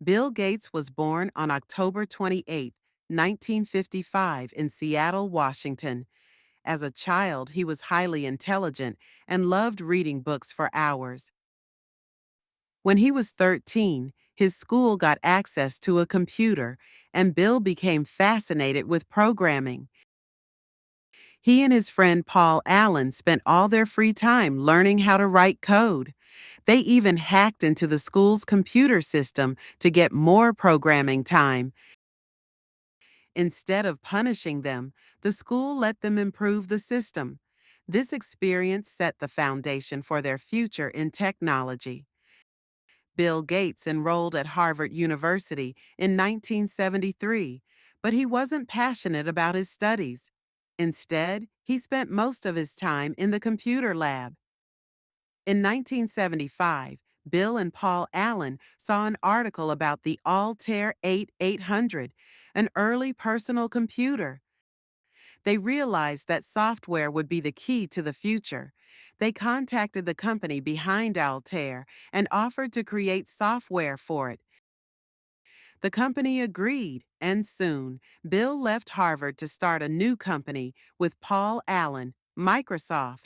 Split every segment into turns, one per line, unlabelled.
Bill Gates was born on October 28, 1955, in Seattle, Washington. As a child, he was highly intelligent and loved reading books for hours. When he was 13, his school got access to a computer, and Bill became fascinated with programming. He and his friend Paul Allen spent all their free time learning how to write code. They even hacked into the school's computer system to get more programming time. Instead of punishing them, the school let them improve the system. This experience set the foundation for their future in technology. Bill Gates enrolled at Harvard University in 1973, but he wasn't passionate about his studies. Instead, he spent most of his time in the computer lab. In 1975, Bill and Paul Allen saw an article about the Altair 8800, an early personal computer. They realized that software would be the key to the future. They contacted the company behind Altair and offered to create software for it. The company agreed, and soon, Bill left Harvard to start a new company with Paul Allen, Microsoft.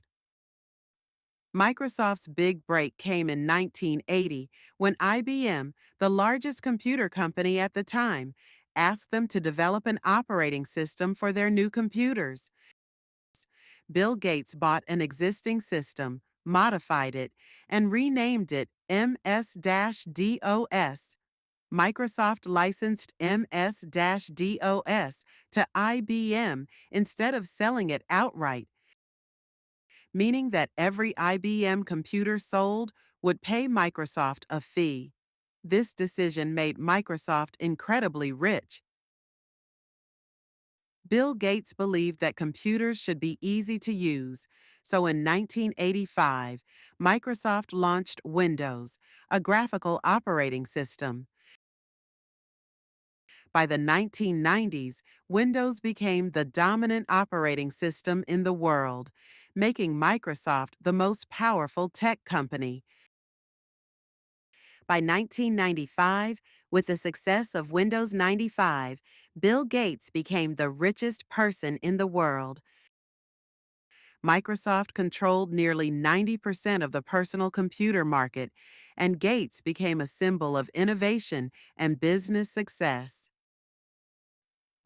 Microsoft's big break came in 1980 when IBM, the largest computer company at the time, asked them to develop an operating system for their new computers. Bill Gates bought an existing system, modified it, and renamed it MS-DOS. Microsoft licensed MS-DOS to IBM instead of selling it outright, meaning that every IBM computer sold would pay Microsoft a fee. This decision made Microsoft incredibly rich. Bill Gates believed that computers should be easy to use, so in 1985, Microsoft launched Windows, a graphical operating system. By the 1990s, Windows became the dominant operating system in the world, making Microsoft the most powerful tech company. By 1995, with the success of Windows 95, Bill Gates became the richest person in the world. Microsoft controlled nearly 90% of the personal computer market, and Gates became a symbol of innovation and business success.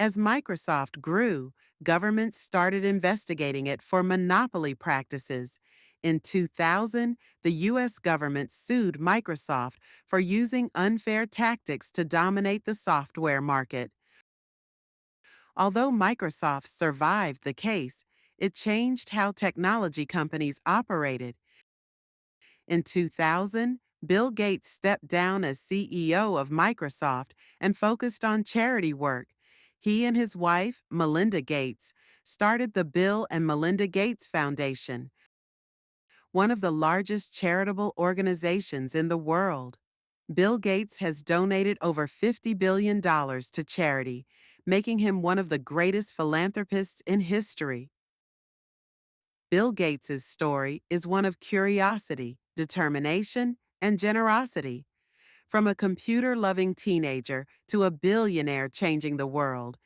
As Microsoft grew, governments started investigating it for monopoly practices. In 2000, the U.S. government sued Microsoft for using unfair tactics to dominate the software market. Although Microsoft survived the case, it changed how technology companies operated. In 2000, Bill Gates stepped down as CEO of Microsoft and focused on charity work. He and his wife, Melinda Gates, started the Bill and Melinda Gates Foundation, one of the largest charitable organizations in the world. Bill Gates has donated over $50 billion to charity, making him one of the greatest philanthropists in history. Bill Gates' story is one of curiosity, determination, and generosity. From a computer-loving teenager to a billionaire changing the world,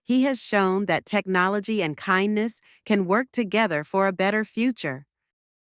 he has shown that technology and kindness can work together for a better future.